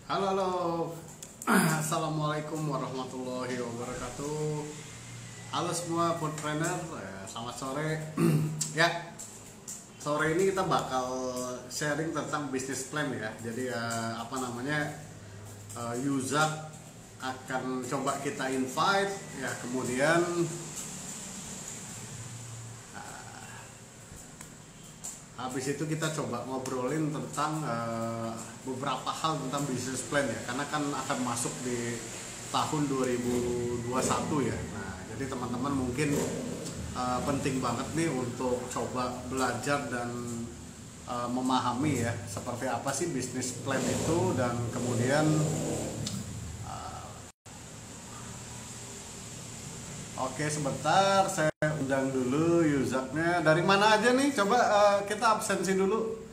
Halo, halo. Assalamualaikum warahmatullahi wabarakatuh. Halo semua food trainer, selamat sore. Ya, sore ini kita bakal sharing tentang bisnis plan ya. Jadi Yuzak akan coba kita invite ya, kemudian habis itu kita coba ngobrolin tentang beberapa hal tentang business plan ya, karena kan akan masuk di tahun 2021 ya. Nah, jadi teman-teman mungkin penting banget nih untuk coba belajar dan memahami ya seperti apa sih business plan itu, dan kemudian oke, sebentar saya undang dulu Yuzaknya. Dari mana aja nih? Coba kita absensi dulu.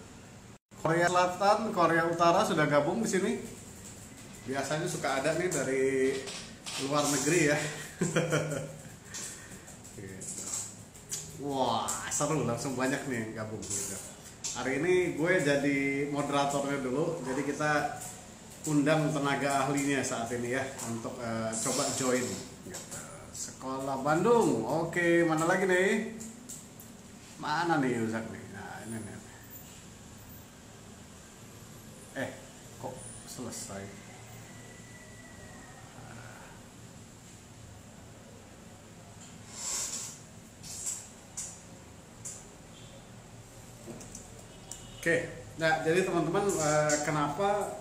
Korea Selatan, Korea Utara sudah gabung di sini. Biasanya suka ada nih dari luar negeri ya. Wah, seru, langsung banyak nih yang gabung gitu. Hari ini gue jadi moderatornya dulu. Jadi kita undang tenaga ahlinya saat ini ya untuk coba join gitu. Sekolah Bandung, oke, mana lagi nih? Mana nih Yuzak nih? Nah, ini nih. Kok selesai? Oke, nah jadi teman-teman, kenapa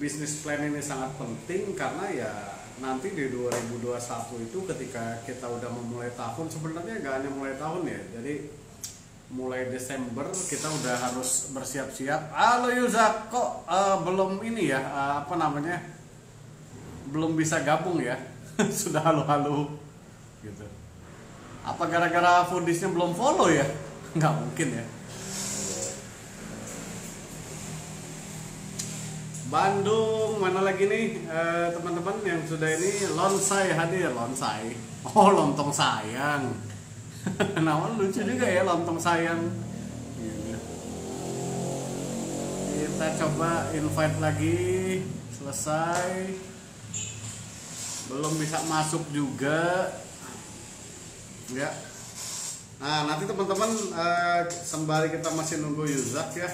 bisnis plan ini sangat penting? Karena ya nanti di 2021 itu ketika kita udah memulai tahun, sebenarnya nggak hanya mulai tahun ya, jadi mulai Desember kita udah harus bersiap-siap. Halo Yuzak, kok belum ini ya, belum bisa gabung ya? Sudah halo-halo gitu. Apa gara-gara foodiesnya belum follow ya? Nggak mungkin ya. Bandung, mana lagi nih teman-teman yang sudah ini? Lonsai hadir, Lonsai. Oh, lontong sayang. Nah, lucu juga ya lontong sayang. Kita coba invite lagi. Selesai. Belum bisa masuk juga. Ya. Nah, nanti teman-teman sembari kita masih nunggu Yuzak ya.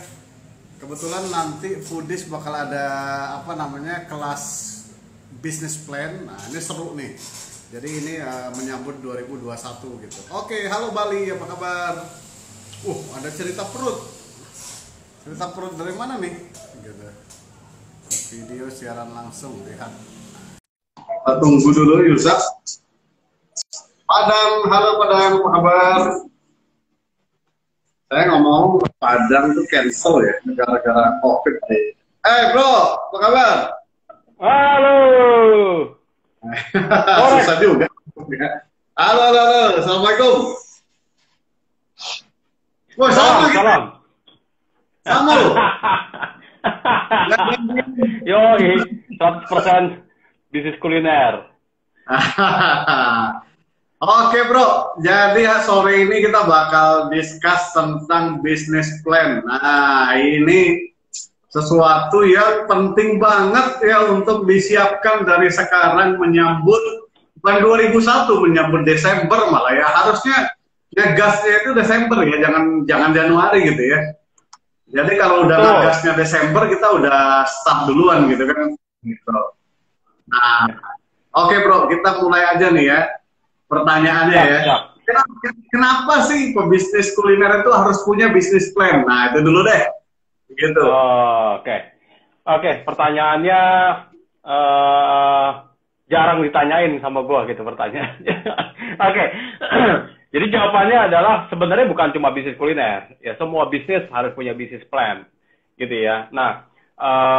Kebetulan nanti Foodies bakal ada kelas business plan. Nah, ini seru nih. Jadi ini menyambut 2021 gitu. Oke, halo Bali, apa kabar? Ada cerita perut. Cerita perut dari mana nih? Gitu. Video siaran langsung, lihat. Tunggu dulu Yuzak. Padang, halo Padang, apa kabar? Saya ngomong Padang tuh cancel ya gara-gara COVID nih. Bro, apa kabar? Halo. Susah juga. Halo, assalamualaikum. Wah, Salam. Sama lu. Yoi, 100% bisnis kuliner. Oke bro, jadi ya sore ini kita bakal discuss tentang business plan. Nah, ini sesuatu yang penting banget ya untuk disiapkan dari sekarang menyambut bukan 2001, menyambut Desember malah ya. Harusnya ngegasnya itu Desember ya, jangan Januari gitu ya. Jadi kalau udah ngegasnya Desember, kita udah start duluan gitu kan. Gitu. Nah, oke bro, kita mulai aja nih ya. Pertanyaannya ya. Kenapa sih pebisnis kuliner itu harus punya bisnis plan? Nah, itu dulu deh. Gitu. Oke. Pertanyaannya jarang ditanyain sama gua gitu pertanyaannya. Oke. Jadi jawabannya adalah sebenarnya bukan cuma bisnis kuliner. Ya, semua bisnis harus punya bisnis plan. Gitu ya. Nah,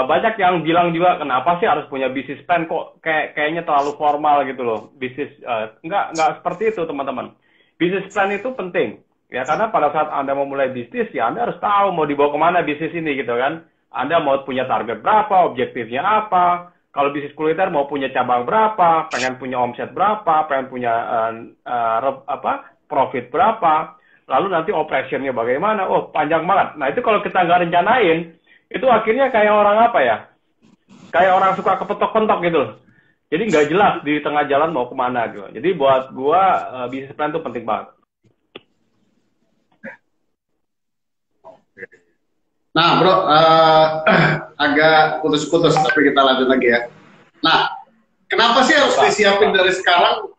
banyak yang bilang juga kenapa sih harus punya bisnis plan, kok kayaknya terlalu formal gitu loh bisnis. Enggak seperti itu teman-teman. Bisnis plan itu penting ya, karena pada saat Anda memulai bisnis ya Anda harus tahu mau dibawa kemana bisnis ini gitu kan. Anda mau punya target berapa, objektifnya apa. Kalau bisnis kuliner mau punya cabang berapa, pengen punya omset berapa, pengen punya profit berapa, lalu nanti operationnya bagaimana. Panjang banget. Nah, itu kalau kita nggak rencanain, itu akhirnya kayak orang apa ya, kayak orang suka kepentok-pentok gitu loh. Jadi nggak jelas di tengah jalan mau kemana gitu. Jadi buat gua bisnis plan itu penting banget. Nah, bro, agak putus-putus, tapi kita lanjut lagi ya. Nah, kenapa sih harus disiapin dari sekarang?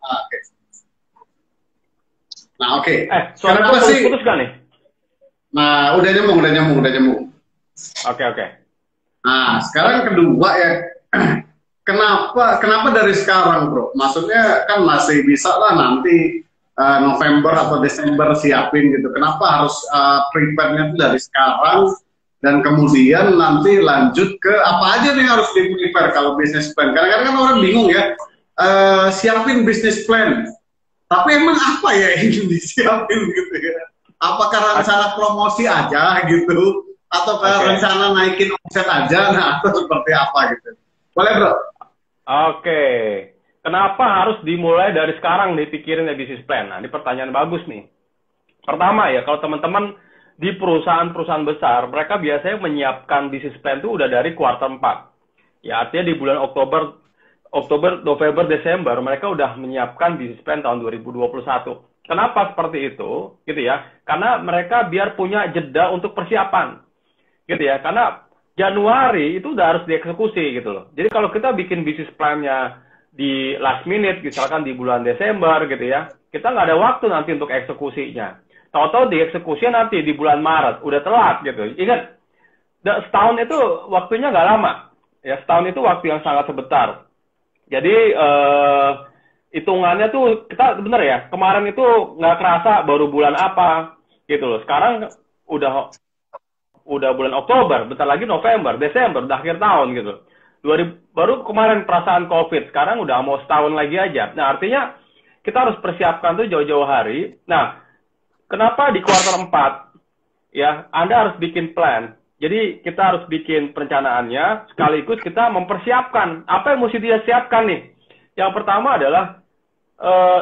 Nah, oke. Suara Kenapa sih? Putus gak nih? Nah, udah nyambung. Oke. Nah, sekarang kedua ya, kenapa dari sekarang, bro? Maksudnya kan masih bisa lah nanti November atau Desember siapin gitu. Kenapa harus prepare-nya itu dari sekarang dan kemudian nanti lanjut ke apa aja nih harus di-prepare kalau bisnis plan? Kadang-kadang kan orang bingung ya, siapin bisnis plan. Tapi emang apa ya yang disiapin gitu ya? Apakah rencana promosi aja gitu? Atau rencana naikin omset aja? Nah, atau seperti apa gitu? Boleh, bro? Oke. Kenapa harus dimulai dari sekarang dipikirin ya bisnis plan? Nah, ini pertanyaan bagus nih. Pertama ya, kalau teman-teman di perusahaan-perusahaan besar, mereka biasanya menyiapkan bisnis plan itu udah dari kuartal 4. Ya, artinya di bulan Oktober, November, Desember, mereka udah menyiapkan bisnis plan tahun 2021. Kenapa seperti itu? Gitu ya. Karena mereka biar punya jeda untuk persiapan. Gitu ya. Karena Januari itu udah harus dieksekusi gitu loh. Jadi kalau kita bikin bisnis plan-nya di last minute, misalkan di bulan Desember gitu ya, kita nggak ada waktu nanti untuk eksekusinya. Tahu-tahu dieksekusinya nanti di bulan Maret, udah telat gitu. Ingat, setahun itu waktunya nggak lama. Ya, setahun itu waktu yang sangat sebentar. Jadi hitungannya tuh kita bener ya, kemarin itu nggak kerasa baru bulan apa gitu loh. Sekarang udah bulan Oktober, bentar lagi November, Desember, udah akhir tahun gitu. Baru kemarin perasaan COVID, sekarang udah mau setahun lagi aja. Nah, artinya kita harus persiapkan tuh jauh-jauh hari. Nah, kenapa di kuartal 4 ya, Anda harus bikin plan. Jadi kita harus bikin perencanaannya, sekaligus kita mempersiapkan apa yang mesti dia siapkan nih. Yang pertama adalah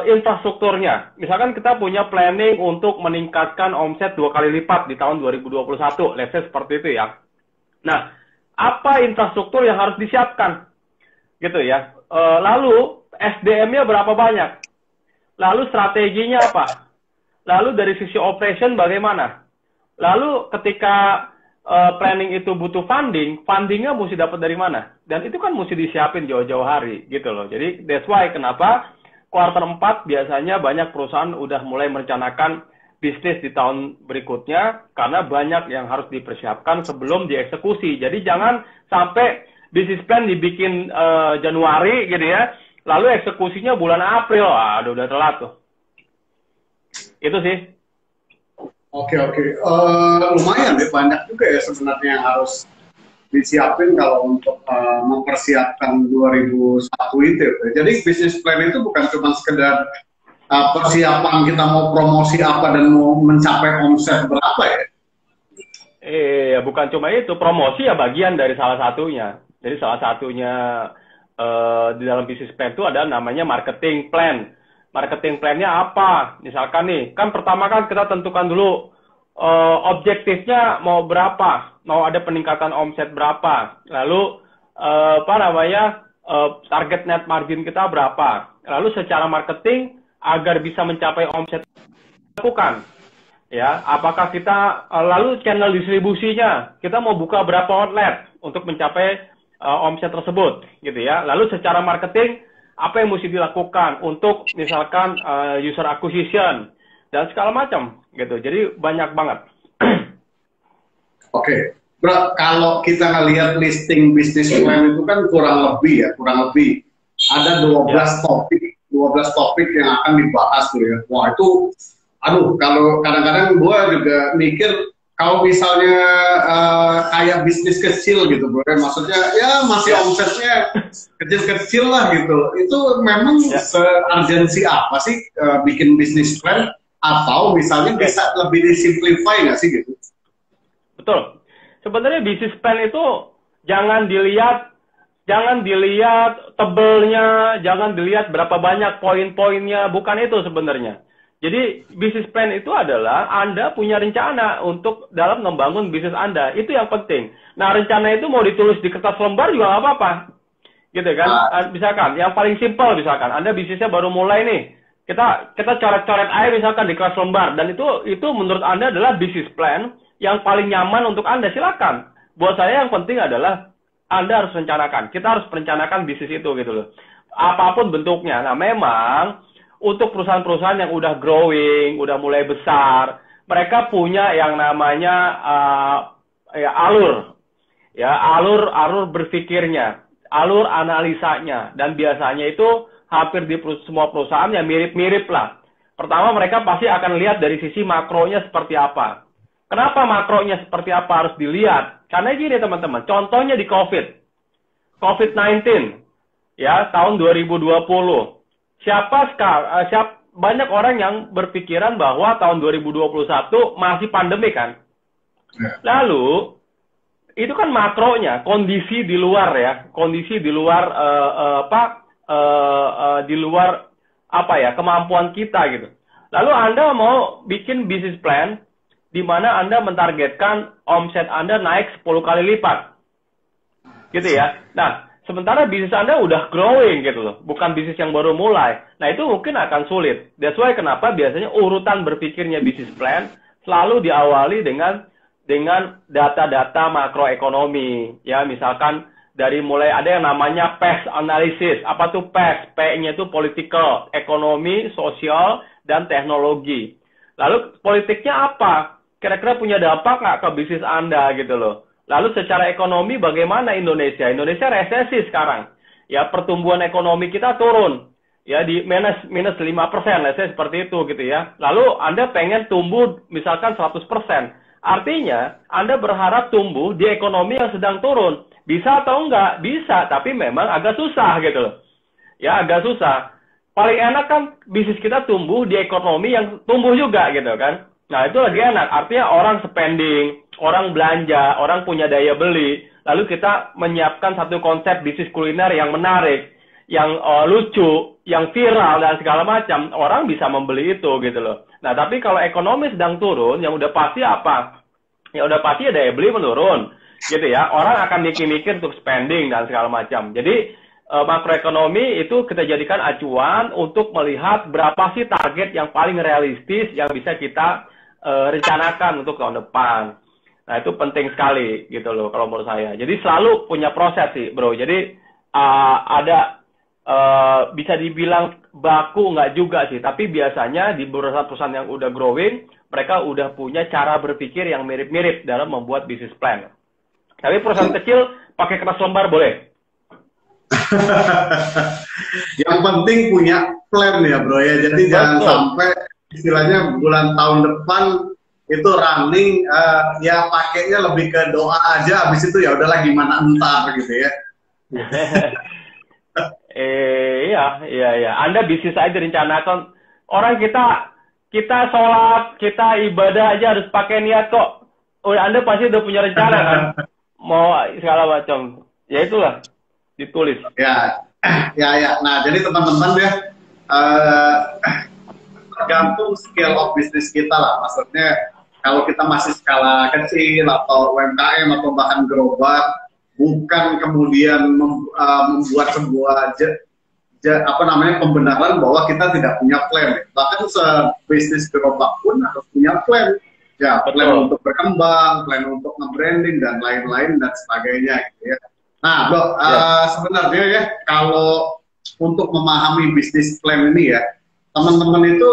infrastrukturnya. Misalkan kita punya planning untuk meningkatkan omset 2 kali lipat di tahun 2021, let's say seperti itu ya. Nah, apa infrastruktur yang harus disiapkan? Gitu ya. Lalu SDM-nya berapa banyak? Lalu strateginya apa? Lalu dari sisi operation bagaimana? Lalu ketika planning itu butuh fundingnya mesti dapat dari mana? Dan itu kan mesti disiapin jauh-jauh hari gitu loh. Jadi that's why kenapa kuartal 4 biasanya banyak perusahaan udah mulai merencanakan bisnis di tahun berikutnya karena banyak yang harus dipersiapkan sebelum dieksekusi. Jadi jangan sampai bisnis plan dibikin Januari gitu ya, lalu eksekusinya bulan April, udah telat tuh. Itu sih. Oke. Lumayan deh, banyak juga ya sebenarnya yang harus disiapin kalau untuk mempersiapkan 2001 itu. Jadi bisnis plan itu bukan cuma sekedar persiapan kita mau promosi apa dan mau mencapai omset berapa ya? Bukan cuma itu, promosi ya bagian dari salah satunya. Jadi salah satunya di dalam bisnis plan itu ada namanya marketing plan. Marketing plan-nya apa? Misalkan nih, kan pertama kan kita tentukan dulu objektifnya mau berapa, mau ada peningkatan omset berapa, lalu target net margin kita berapa, lalu secara marketing agar bisa mencapai omset lakukan, ya, apakah kita lalu channel distribusinya kita mau buka berapa outlet untuk mencapai omset tersebut, gitu ya, lalu secara marketing apa yang mesti dilakukan untuk misalkan user acquisition dan segala macam gitu. Jadi banyak banget. Oke. Bro, kalau kita ngelihat listing bisnis plan itu kan kurang lebih ada 12 topik yang akan dibahas tuh ya. Wah, itu kalau kadang-kadang gue juga mikir kalau misalnya kayak bisnis kecil gitu, bro, maksudnya ya masih omsetnya kecil-kecil lah gitu. Itu memang seurgensi apa sih bikin bisnis plan? Atau misalnya bisa lebih disimplify nggak sih gitu? Betul. Sebenarnya bisnis plan itu jangan dilihat tebelnya, jangan dilihat berapa banyak poin-poinnya, bukan itu sebenarnya. Jadi bisnis plan itu adalah Anda punya rencana untuk dalam membangun bisnis Anda. Itu yang penting. Nah, rencana itu mau ditulis di kertas lembar juga nggak apa-apa. Gitu kan? Misalkan, yang paling simpel misalkan, Anda bisnisnya baru mulai nih. Kita coret-coret aja misalkan di kertas lembar. Dan itu menurut Anda adalah bisnis plan yang paling nyaman untuk Anda. Silakan. Buat saya yang penting adalah Anda harus rencanakan. Kita harus merencanakan bisnis itu gitu loh. Apapun bentuknya. Nah, memang untuk perusahaan-perusahaan yang udah growing, udah mulai besar, mereka punya yang namanya alur berpikirnya, alur analisanya, dan biasanya itu hampir di semua perusahaan yang mirip-mirip lah. Pertama, mereka pasti akan lihat dari sisi makronya seperti apa. Kenapa makronya seperti apa harus dilihat? Karena gini teman-teman, contohnya di COVID-19, ya tahun 2020. Banyak orang yang berpikiran bahwa tahun 2021 masih pandemi kan. Lalu itu kan makronya, kondisi di luar ya, kemampuan kita gitu. Lalu Anda mau bikin bisnis plan di mana Anda mentargetkan omset Anda naik 10 kali lipat. Gitu ya. Nah, sementara bisnis Anda udah growing gitu loh, bukan bisnis yang baru mulai. Nah, itu mungkin akan sulit. That's why kenapa biasanya urutan berpikirnya bisnis plan selalu diawali dengan data-data makroekonomi. Ya, misalkan dari mulai ada yang namanya PES analysis. Apa tuh PES? P-nya itu political, ekonomi, sosial, dan teknologi. Lalu politiknya apa? Kira-kira punya dampak nggak ke bisnis Anda gitu loh. Lalu secara ekonomi bagaimana Indonesia? Indonesia resesi sekarang. Ya, pertumbuhan ekonomi kita turun. Ya, di minus 5%, let's say seperti itu gitu ya. Lalu Anda pengen tumbuh misalkan 100%. Artinya, Anda berharap tumbuh di ekonomi yang sedang turun. Bisa atau enggak? Bisa, tapi memang agak susah gitu loh. Ya, agak susah. Paling enak kan bisnis kita tumbuh di ekonomi yang tumbuh juga gitu kan. Nah, itu lagi enak. Artinya orang spending, orang belanja, orang punya daya beli. Lalu kita menyiapkan satu konsep bisnis kuliner yang menarik, yang lucu, yang viral, dan segala macam. Orang bisa membeli itu gitu loh. Nah, tapi kalau ekonomi sedang turun, yang udah pasti apa? Ya udah pasti daya beli menurun. Gitu ya. Orang akan mikir-mikir untuk spending dan segala macam. Jadi, makroekonomi itu kita jadikan acuan untuk melihat berapa sih target yang paling realistis yang bisa kita rencanakan untuk tahun depan. Nah, itu penting sekali gitu loh kalau menurut saya. Jadi selalu punya proses sih, bro. Jadi bisa dibilang baku nggak juga sih, tapi biasanya di beberapa perusahaan yang udah growing, mereka udah punya cara berpikir yang mirip-mirip dalam membuat bisnis plan. Tapi perusahaan kecil pakai kertas lembar boleh. Yang penting punya plan ya, bro ya. Jadi jangan sampai istilahnya bulan tahun depan itu running ya pakainya lebih ke doa aja, habis itu ya udahlah gimana entar gitu ya. Iya. Anda bisnis aja rencanakan. Orang kita sholat, kita ibadah aja harus pakai niat kok. Anda pasti udah punya rencana kan, mau segala macam. Ya itulah ditulis. Ya. Nah, jadi teman-teman ya. Tergantung scale of bisnis kita lah, maksudnya kalau kita masih skala kecil atau UMKM atau bahkan gerobak, bukan kemudian membuat sebuah pembenaran bahwa kita tidak punya plan. Bahkan sebisnis gerobak pun harus punya plan. Ya, plan untuk berkembang, plan untuk nge-branding dan lain-lain dan sebagainya gitu ya. Nah, Bro, sebenarnya ya kalau untuk memahami bisnis plan ini ya, teman-teman itu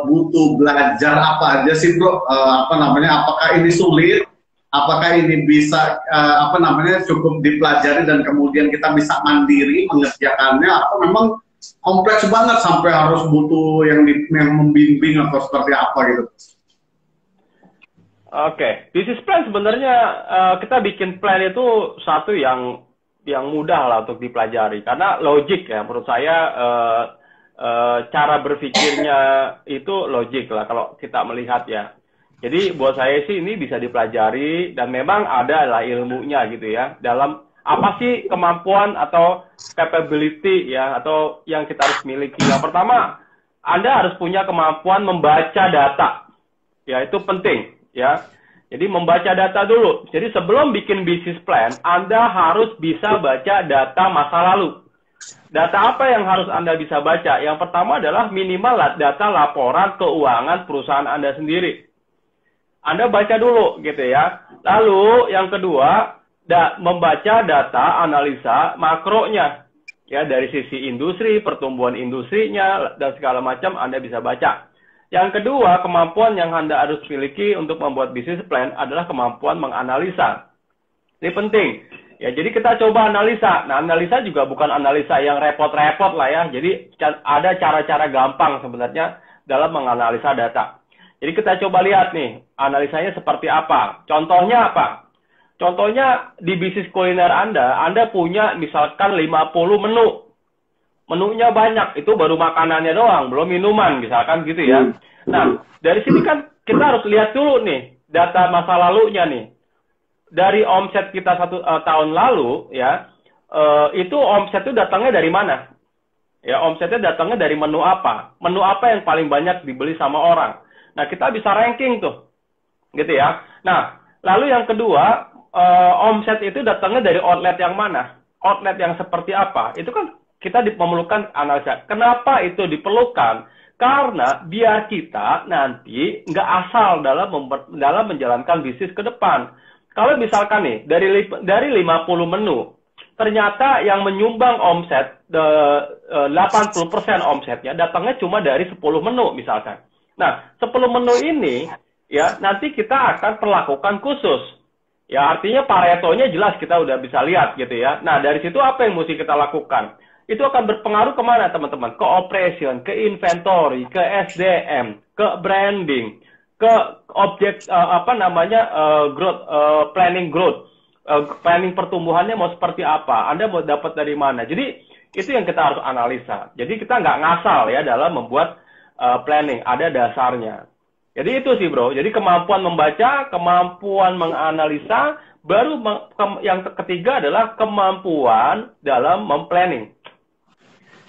butuh belajar apa aja sih, Bro? Apakah ini sulit? Apakah ini bisa cukup dipelajari dan kemudian kita bisa mandiri mengerjakannya, atau memang kompleks banget sampai harus butuh yang membimbing atau seperti apa gitu? Oke, bisnis plan sebenarnya kita bikin plan itu satu yang mudah lah untuk dipelajari karena logik ya menurut saya. Cara berpikirnya itu logik lah kalau kita melihat ya. Jadi buat saya sih ini bisa dipelajari dan memang ada lah ilmunya gitu ya. Dalam apa sih kemampuan atau capability ya atau yang kita harus miliki. Yang pertama Anda harus punya kemampuan membaca data. Ya, itu penting, ya. Jadi membaca data dulu. Jadi sebelum bikin bisnis plan, Anda harus bisa baca data masa lalu. Data apa yang harus Anda bisa baca? Yang pertama adalah minimal data laporan keuangan perusahaan Anda sendiri. Anda baca dulu, gitu ya. Lalu yang kedua, membaca data analisa makronya. Ya, dari sisi industri, pertumbuhan industrinya, dan segala macam Anda bisa baca. Yang kedua, kemampuan yang Anda harus miliki untuk membuat bisnis plan adalah kemampuan menganalisa. Ini penting. Ya, jadi kita coba analisa. Nah, analisa juga bukan analisa yang repot-repot lah ya. Jadi ada cara-cara gampang sebenarnya dalam menganalisa data. Jadi kita coba lihat nih, analisanya seperti apa. Contohnya apa? Contohnya di bisnis kuliner Anda punya misalkan 50 menu. Menunya banyak, itu baru makanannya doang, belum minuman misalkan gitu ya. Nah, dari sini kan kita harus lihat dulu nih, data masa lalunya nih. Dari omset kita tahun lalu, ya, itu omset itu datangnya dari mana? Ya, omsetnya datangnya dari menu apa? Menu apa yang paling banyak dibeli sama orang? Nah, kita bisa ranking tuh, gitu ya. Nah, lalu yang kedua, omset itu datangnya dari outlet yang mana? Outlet yang seperti apa? Itu kan kita memerlukan analisa. Kenapa itu diperlukan? Karena biar kita nanti nggak asal dalam menjalankan bisnis ke depan. Kalau misalkan nih, dari 50 menu, ternyata yang menyumbang omset, 80% omsetnya datangnya cuma dari 10 menu misalkan. Nah, 10 menu ini, ya nanti kita akan perlakukan khusus. Ya, artinya Paretonya jelas kita udah bisa lihat gitu ya. Nah, dari situ apa yang mesti kita lakukan? Itu akan berpengaruh kemana teman-teman? Ke operation, ke inventory, ke SDM, ke branding, ke objek growth, planning pertumbuhannya mau seperti apa? Anda mau dapat dari mana? Jadi itu yang kita harus analisa. Jadi kita nggak ngasal ya dalam membuat planning, ada dasarnya. Jadi itu sih bro, jadi kemampuan membaca, kemampuan menganalisa, baru yang ketiga adalah kemampuan dalam memplanning.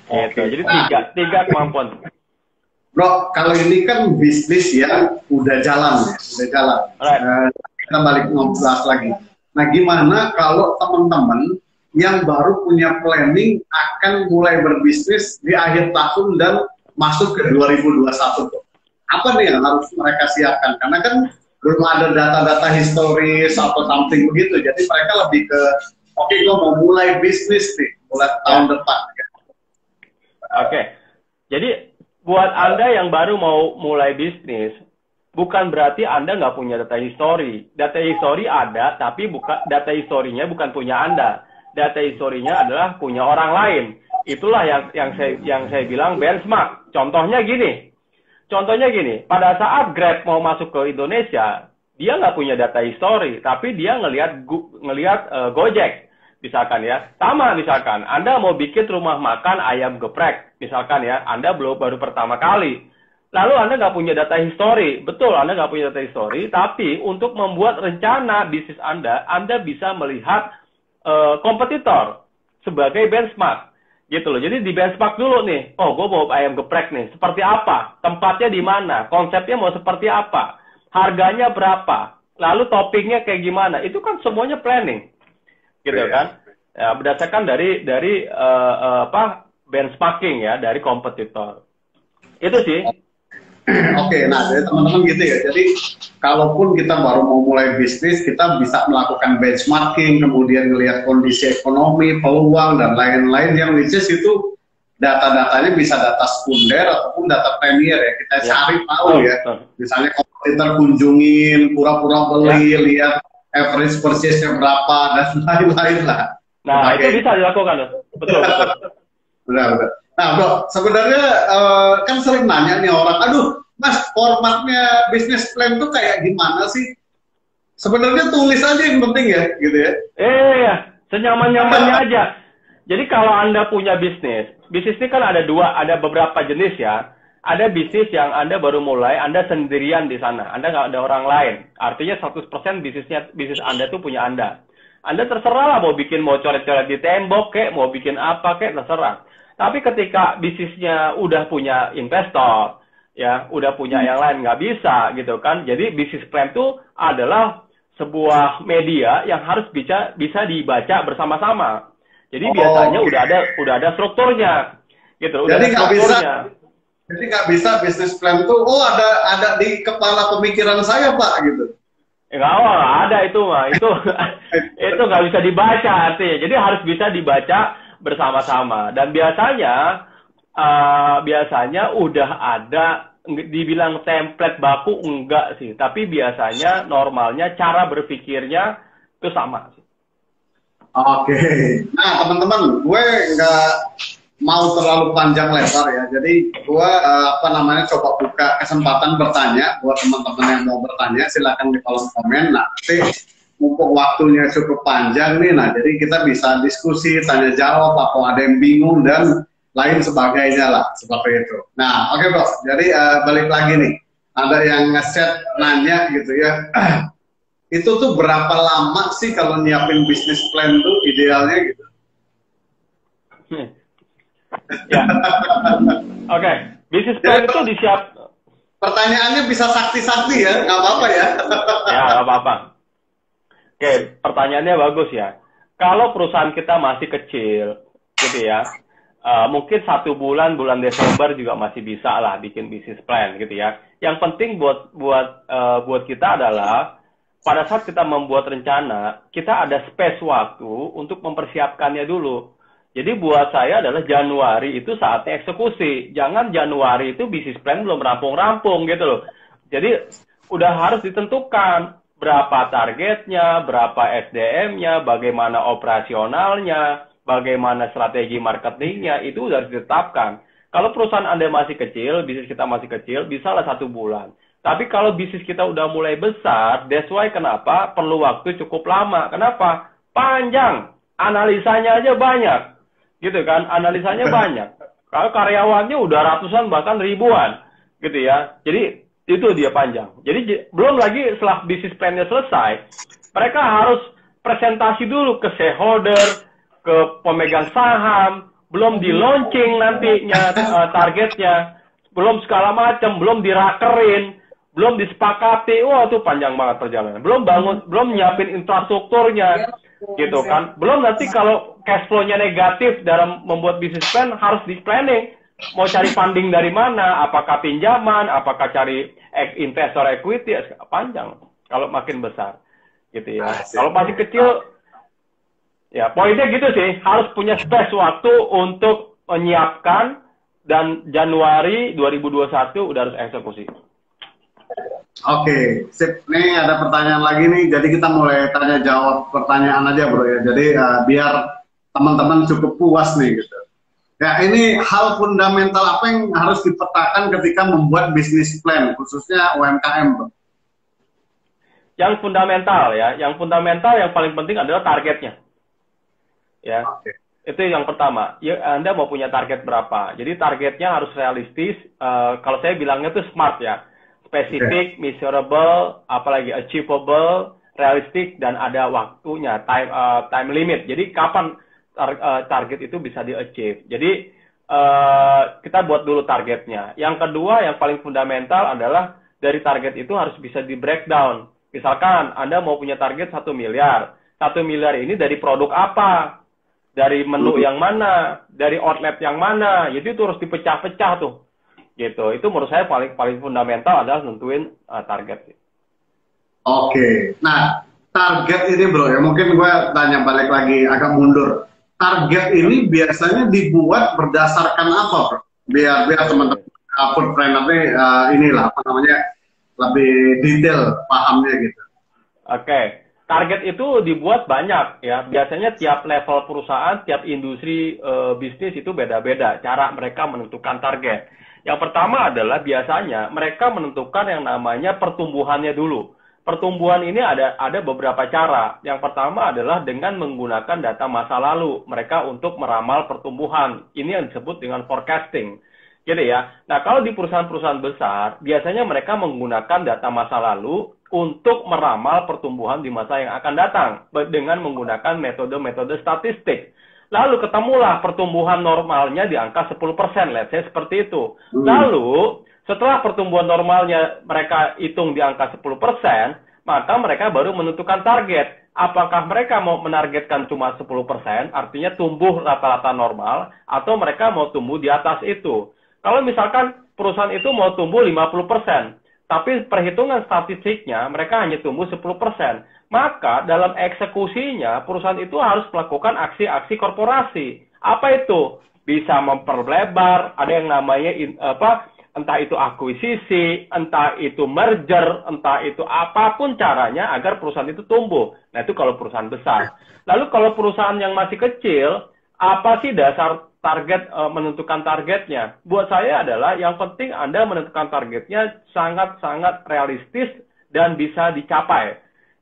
Gitu. Jadi tiga kemampuan. Bro, kalau ini kan bisnis ya udah jalan. Right. Kita balik ngobrol lagi. Nah, gimana kalau teman-teman yang baru punya planning akan mulai berbisnis di akhir tahun dan masuk ke 2021 tuh? Apa nih yang harus mereka siapkan? Karena kan belum ada data-data historis atau something begitu. Jadi mereka lebih ke, oke, gue mau mulai bisnis nih, mulai tahun depan. Oke. Jadi buat Anda yang baru mau mulai bisnis, bukan berarti Anda nggak punya data histori. Data histori ada, tapi data historinya bukan punya Anda. Data historinya adalah punya orang lain. Itulah yang saya bilang benchmark. Contohnya gini, pada saat Grab mau masuk ke Indonesia, dia nggak punya data histori, tapi dia ngelihat Gojek, misalkan ya. Sama misalkan, Anda mau bikin rumah makan ayam geprek, misalkan ya, Anda baru pertama kali. Lalu Anda nggak punya data histori, betul Anda nggak punya data histori, tapi untuk membuat rencana bisnis Anda bisa melihat kompetitor sebagai benchmark. Gitu loh. Jadi di benchmark dulu nih. Oh, gue mau ayam geprek nih. Seperti apa? Tempatnya di mana? Konsepnya mau seperti apa? Harganya berapa? Lalu toppingnya kayak gimana? Itu kan semuanya planning. Gitu kan? Ya, berdasarkan dari benchmarking ya, dari kompetitor. Itu sih. Oke, nah dari teman-teman gitu ya. Jadi kalaupun kita baru mau mulai bisnis, kita bisa melakukan benchmarking, kemudian melihat kondisi ekonomi, peluang dan lain-lain yang which is itu data-datanya bisa data sekunder ataupun data premier ya. Kita cari tahu ya. Misalnya kompetitor kunjungin, pura-pura beli, lihat average purchase-nya berapa dan lain-lain lah. Nah, itu bisa dilakukan loh. Betul. Benar. Nah bro, sebenarnya kan sering nanya nih orang, aduh mas formatnya bisnis plan tuh kayak gimana sih? Sebenarnya tulis aja yang penting ya, gitu ya. Senyaman-nyamannya aja. Jadi kalau Anda punya bisnis ini kan ada beberapa jenis ya. Ada bisnis yang Anda baru mulai, Anda sendirian di sana, Anda nggak ada orang lain. Artinya 100% bisnis Anda tuh punya Anda. Anda terserah lah mau coret-coret di tembok kek, mau bikin apa kek, terserah. Tapi ketika bisnisnya udah punya investor, ya, udah punya yang lain, nggak bisa gitu kan. Jadi bisnis plan itu adalah sebuah media yang harus bisa dibaca bersama-sama. Jadi biasanya Oh, udah ada strukturnya, gitu. Udah jadi ada nggak bisa, strukturnya. bisnis plan tuh, oh ada di kepala pemikiran saya Pak gitu. Enggak, ada itu mah. Itu nggak bisa dibaca artinya. Jadi harus bisa dibaca bersama-sama. Dan biasanya udah ada, dibilang template baku enggak sih. Tapi biasanya normalnya cara berpikirnya itu sama sih. Oke. Nah, teman-teman, gue nggak mau terlalu panjang lebar ya. Jadi gue coba buka kesempatan bertanya buat teman-teman yang mau bertanya, silakan di kolom komen. Nah, nanti mumpung waktunya cukup panjang nih, nah jadi kita bisa diskusi, tanya jawab, apa ada yang bingung dan lain sebagainya lah, seperti itu. Nah, oke Bro. Jadi balik lagi nih. Ada yang nge-set nanya gitu ya. Itu tuh berapa lama sih kalau nyiapin bisnis plan tuh idealnya gitu? Ya, oke. Bisnis plan Jadi itu disiap. pertanyaannya bisa sakti-sakti ya, nggak apa-apa ya. Ya, nggak apa-apa. Oke, pertanyaannya bagus ya. Kalau perusahaan kita masih kecil, gitu ya, mungkin 1 bulan, bulan Desember juga masih bisa lah bikin bisnis plan, gitu ya. Yang penting buat kita adalah pada saat kita membuat rencana, kita ada space waktu untuk mempersiapkannya dulu. Jadi buat saya adalah Januari itu saatnya eksekusi. Jangan Januari itu bisnis plan belum rampung-rampung gitu loh. Jadi udah harus ditentukan berapa targetnya, berapa SDM-nya, bagaimana operasionalnya, bagaimana strategi marketingnya, itu udah ditetapkan. Kalau perusahaan Anda masih kecil, bisnis kita masih kecil, bisalah 1 bulan. Tapi kalau bisnis kita udah mulai besar, that's why kenapa perlu waktu cukup lama. Kenapa? Panjang. Analisanya aja banyak. Gitu kan? Analisanya banyak. Kalau karyawannya udah ratusan bahkan ribuan. Gitu ya. Jadi itu dia panjang. Jadi belum lagi setelah bisnis plan-nya selesai, mereka harus presentasi dulu ke shareholder, ke pemegang saham, belum di launching nantinya targetnya, belum segala macam, belum dirakerin, belum disepakati. Wah, itu panjang banget perjalanan. Belum nyiapin infrastrukturnya, gitu kan. Belum nanti kalau cash flow-nya negatif dalam membuat bisnis plan harus di planning. Mau cari funding dari mana? Apakah pinjaman? Apakah cari investor equity? Panjang. Kalau makin besar, gitu ya. Kalau masih kecil, ya poinnya gitu sih. Harus punya space waktu untuk menyiapkan, dan Januari 2021 udah harus eksekusi. Oke, sip. Nih ada pertanyaan lagi nih. Jadi kita mulai tanya jawab pertanyaan aja Bro ya. Jadi biar teman-teman cukup puas nih gitu. Ya, ini hal fundamental apa yang harus dipetakan ketika membuat bisnis plan, khususnya UMKM, Bro? Yang fundamental ya, yang paling penting adalah targetnya. Ya, itu yang pertama. Ya, Anda mau punya target berapa? Jadi targetnya harus realistis. Kalau saya bilangnya itu SMART ya, spesifik, measurable, apalagi achievable, realistic, dan ada waktunya, time limit. Jadi kapan target itu bisa di-achieve. Jadi kita buat dulu targetnya. Yang kedua, yang paling fundamental adalah dari target itu harus bisa di-breakdown. Misalkan Anda mau punya target 1 miliar. 1 miliar ini dari produk apa? Dari menu yang mana? Dari outlet yang mana? Jadi itu harus dipecah-pecah tuh. Gitu. Itu menurut saya paling fundamental adalah nentuin target. Oke. Nah, target ini Bro ya, mungkin gue tanya balik lagi agak mundur. Target ini biasanya dibuat berdasarkan apa, Bro? Biar teman-teman food planner inilah apa namanya lebih detail pahamnya gitu. Oke. Target itu dibuat banyak ya. Biasanya tiap level perusahaan, tiap industri bisnis itu beda-beda cara mereka menentukan target. Yang pertama adalah biasanya mereka menentukan yang namanya pertumbuhannya dulu. Pertumbuhan ini ada beberapa cara. Yang pertama adalah dengan menggunakan data masa lalu mereka untuk meramal pertumbuhan. Ini yang disebut dengan forecasting. Gitu ya. Nah, kalau di perusahaan-perusahaan besar, biasanya mereka menggunakan data masa lalu untuk meramal pertumbuhan di masa yang akan datang dengan menggunakan metode-metode statistik. Lalu ketemulah pertumbuhan normalnya di angka 10%, let's say seperti itu. Lalu setelah pertumbuhan normalnya mereka hitung di angka 10%, maka mereka baru menentukan target. Apakah mereka mau menargetkan cuma 10%, artinya tumbuh rata-rata normal, atau mereka mau tumbuh di atas itu. Kalau misalkan perusahaan itu mau tumbuh 50%, tapi perhitungan statistiknya mereka hanya tumbuh 10%, maka dalam eksekusinya perusahaan itu harus melakukan aksi-aksi korporasi. Apa itu? Bisa memperlebar, ada yang namanya entah itu akuisisi, entah itu merger, entah itu apapun caranya agar perusahaan itu tumbuh. Nah, itu kalau perusahaan besar. Lalu kalau perusahaan yang masih kecil, apa sih dasar target menentukan targetnya? Buat saya adalah yang penting Anda menentukan targetnya sangat-sangat realistis dan bisa dicapai.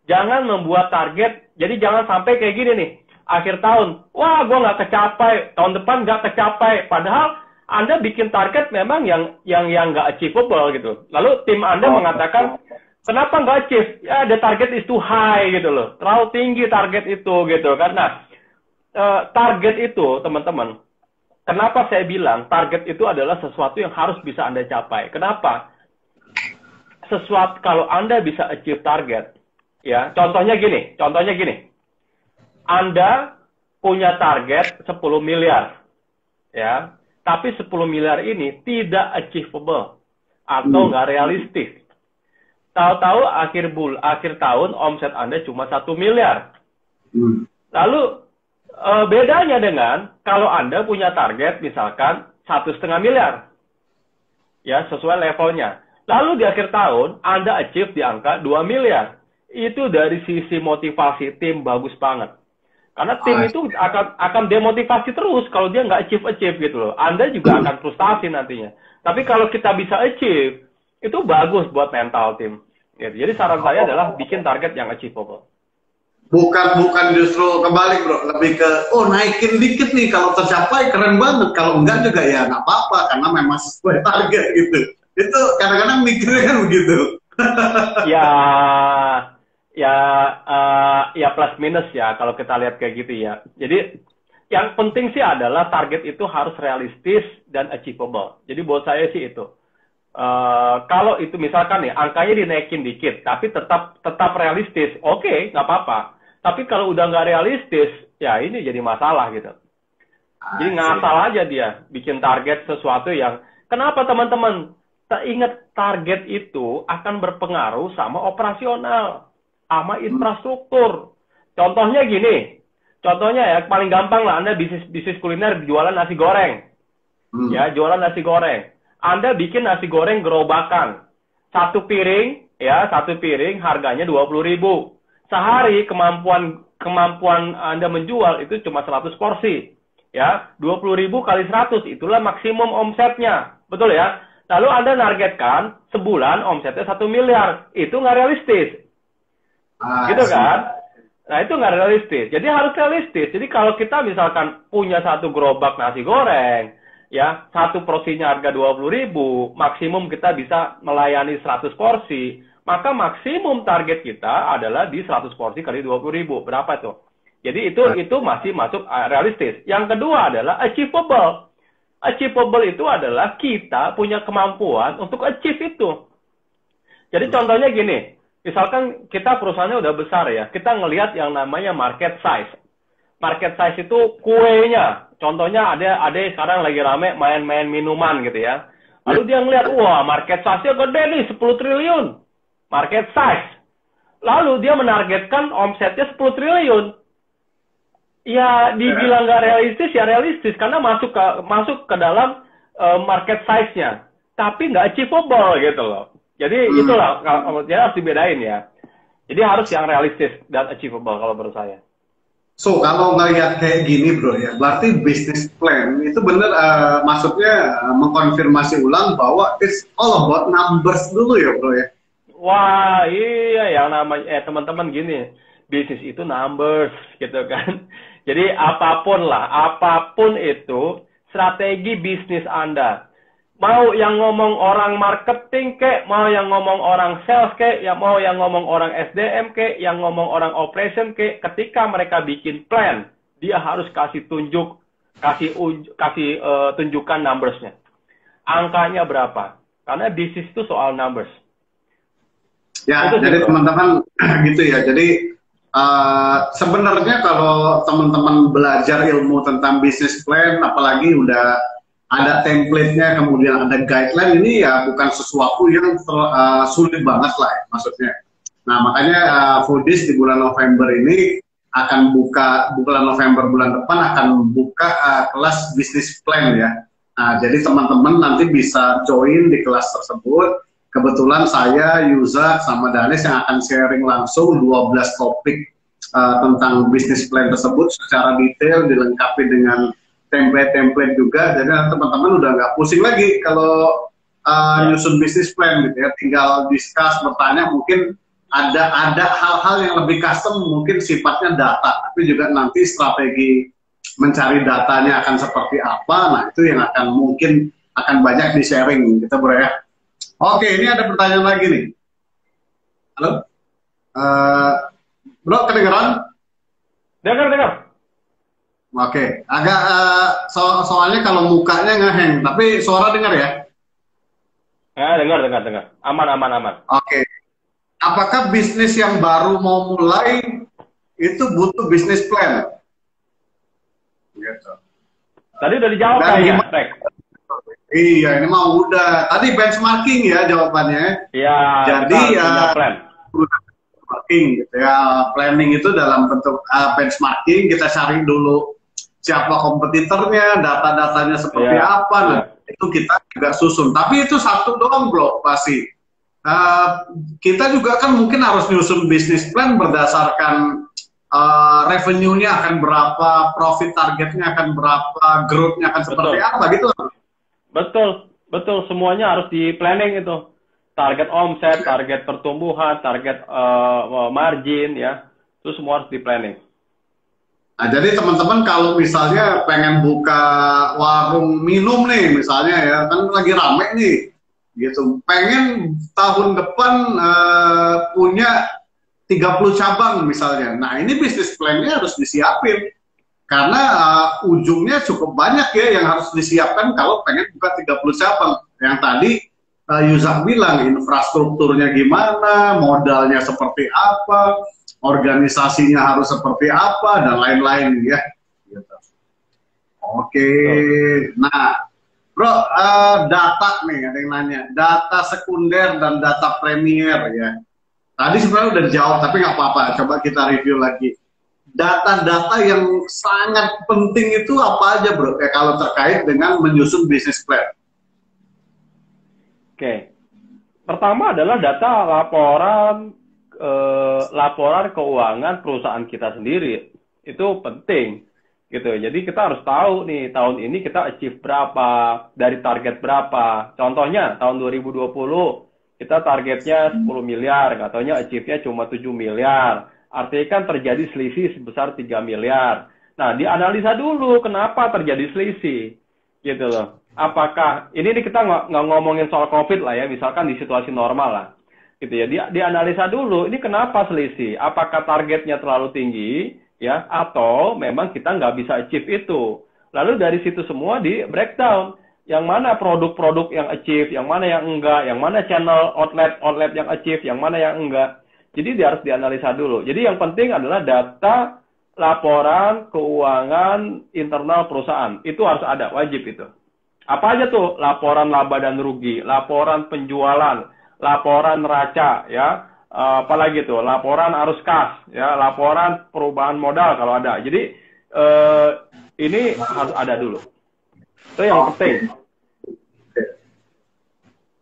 Jangan membuat target, jadi jangan sampai kayak gini nih, akhir tahun, wah gue nggak kecapai, tahun depan nggak kecapai, padahal Anda bikin target memang yang nggak achievable gitu. Lalu tim Anda mengatakan, kenapa nggak achieve? Ya, the target is too high gitu loh, terlalu tinggi target itu gitu kan. Nah, target itu teman-teman, kenapa saya bilang target itu adalah sesuatu yang harus bisa Anda capai? Kenapa? Sesuatu kalau Anda bisa achieve target, ya, contohnya gini, Anda punya target 10 miliar, ya, tapi 10 miliar ini tidak achievable atau nggak realistis. Tahu-tahu akhir tahun omset Anda cuma 1 miliar. Lalu bedanya dengan kalau Anda punya target misalkan 1,5 miliar, ya, sesuai levelnya. Lalu di akhir tahun Anda achieve di angka 2 miliar. Itu dari sisi motivasi tim bagus banget. Karena tim itu akan demotivasi terus kalau dia nggak achieve gitu loh. Anda juga akan frustasi nantinya. Tapi kalau kita bisa achieve, itu bagus buat mental tim. Jadi saran saya adalah bikin target yang achievable. Bukan justru kebalik bro, lebih ke naikin dikit nih, kalau tercapai keren banget, kalau enggak juga ya nggak apa-apa karena memang sesuai target gitu. Itu kadang-kadang mikirnya kan begitu. Ya plus minus ya kalau kita lihat kayak gitu ya. Jadi yang penting sih adalah target itu harus realistis dan achievable. Jadi buat saya sih itu. Kalau itu misalkan nih angkanya dinaikin dikit, tapi tetap realistis, oke, nggak apa-apa. Tapi kalau udah nggak realistis, ya ini jadi masalah gitu. Jadi ngasal aja dia bikin target sesuatu yang. Kenapa teman-teman? Ingat target itu akan berpengaruh sama operasional, sama infrastruktur. Contohnya gini, ya paling gampang lah, Anda bisnis kuliner jualan nasi goreng, ya jualan nasi goreng. Anda bikin nasi goreng gerobakan, satu piring harganya 20.000. Sehari kemampuan Anda menjual itu cuma 100 porsi, ya 20.000 kali 100 itulah maksimum omsetnya, betul ya? Lalu Anda nargetkan sebulan omsetnya 1 miliar, itu nggak realistis. Gitu kan? Nah, itu nggak realistis. Jadi harus realistis. Jadi kalau kita misalkan punya satu gerobak nasi goreng, ya, satu porsinya harga 20.000, maksimum kita bisa melayani 100 porsi, maka maksimum target kita adalah di 100 porsi kali 20.000. Berapa tuh? Jadi itu masih masuk realistis. Yang kedua adalah achievable. Achievable itu adalah kita punya kemampuan untuk achieve itu. Jadi contohnya gini, misalkan kita perusahaannya udah besar ya, kita ngelihat yang namanya market size. Market size itu kuenya. Contohnya ada sekarang lagi rame main-main minuman gitu ya. Lalu dia ngelihat, wah market size-nya gede nih, 10 triliun. Market size. Lalu dia menargetkan omsetnya 10 triliun. Ya dibilang nggak realistis ya realistis karena masuk ke dalam market size-nya, tapi nggak achievable gitu loh. Jadi itulah kalau harus dibedain ya. Jadi harus yang realistis dan achievable kalau menurut saya. So kalau ngelihat kayak gini bro ya, berarti business plan itu bener maksudnya mengkonfirmasi ulang bahwa it's all about numbers dulu ya bro ya. Wah iya yang namanya teman-teman gini, bisnis itu numbers gitu kan. Jadi apapun itu strategi bisnis Anda. Mau yang ngomong orang marketing kek, mau yang ngomong orang sales kek, mau yang ngomong orang SDM kek, yang ngomong orang operation kek, ketika mereka bikin plan dia harus kasih tunjukkan numbersnya. Angkanya berapa? Karena bisnis itu soal numbers. Ya, Itu sih, jadi bro. teman-teman gitu ya. Jadi sebenarnya kalau teman-teman belajar ilmu tentang bisnis plan, apalagi udah ada template-nya, kemudian ada guideline, ini ya bukan sesuatu yang sulit banget lah ya, maksudnya. Nah, makanya Foodies di bulan November ini akan bulan November bulan depan akan buka kelas bisnis plan ya. Nah, jadi teman-teman nanti bisa join di kelas tersebut. Kebetulan saya, Yuza, sama Danis yang akan sharing langsung 12 topik tentang bisnis plan tersebut secara detail, dilengkapi dengan template-template juga. Jadi teman-teman udah nggak pusing lagi kalau nyusun bisnis plan gitu ya. Tinggal discuss, bertanya, mungkin ada hal-hal yang lebih custom, mungkin sifatnya data, tapi juga nanti strategi mencari datanya akan seperti apa. Nah, itu yang mungkin akan banyak di sharing kita, bro ya. Oke, ini ada pertanyaan lagi nih. Halo, bro, kedengeran? Dengar. Oke, agak soalnya kalau mukanya ngeheng, tapi suara dengar ya? Dengar. Aman. Oke, apakah bisnis yang baru mau mulai itu butuh bisnis plan? Gitu. Tadi udah dijawab kayaknya, Rek. Iya, ini mah udah. Tadi benchmarking ya jawabannya. Iya, Jadi punya plan. benchmarking gitu ya. Planning itu dalam bentuk benchmarking, kita cari dulu siapa kompetitornya, data-datanya seperti apa. Nah, itu kita juga susun. Tapi itu satu doang, bro, pasti. Kita juga kan mungkin harus nyusun bisnis plan berdasarkan revenue-nya akan berapa, profit targetnya akan berapa, growth-nya akan seperti apa gitu. Betul. Semuanya harus di planning itu. Target omset, target pertumbuhan, target margin, ya. Itu semua harus di planning. Nah, jadi teman-teman kalau misalnya pengen buka warung minum nih, misalnya ya, kan lagi rame nih, gitu. Pengen tahun depan punya 30 cabang misalnya. Nah, ini bisnis plan-nya harus disiapin. Karena ujungnya cukup banyak ya yang harus disiapkan kalau pengen buka 30 cabang. Yang tadi Yuzak bilang, infrastrukturnya gimana, modalnya seperti apa, organisasinya harus seperti apa, dan lain-lain ya. Gitu. Oke, nah bro, data nih ada yang nanya, data sekunder dan data premier ya. Tadi sebenarnya udah dijawab, tapi nggak apa-apa, coba kita review lagi. Data-data yang sangat penting itu apa aja, bro? Kayak kalau terkait dengan menyusun bisnis plan. Oke. Pertama adalah data laporan keuangan perusahaan kita sendiri. Itu penting, gitu. Jadi kita harus tahu nih tahun ini kita achieve berapa, dari target berapa. Contohnya tahun 2020 kita targetnya 10 miliar, katanya achieve-nya cuma 7 miliar. Artinya kan terjadi selisih sebesar 3 miliar. Nah, dianalisa dulu kenapa terjadi selisih. Gitu loh. Apakah, ini kita nggak ngomongin soal COVID lah ya, misalkan di situasi normal lah. Gitu ya, dianalisa dulu, ini kenapa selisih? Apakah targetnya terlalu tinggi, ya, atau memang kita nggak bisa achieve itu. Lalu dari situ semua di breakdown. Yang mana produk-produk yang achieve, yang mana yang enggak, yang mana channel outlet yang achieve, yang mana yang enggak. Jadi dia harus dianalisa dulu. Jadi yang penting adalah data laporan keuangan internal perusahaan. Itu harus ada, wajib itu. Apa aja tuh? Laporan laba dan rugi, laporan penjualan, laporan neraca, ya. Apalagi tuh? Laporan arus kas, ya. Laporan perubahan modal kalau ada. Jadi ini harus ada dulu. Itu yang penting.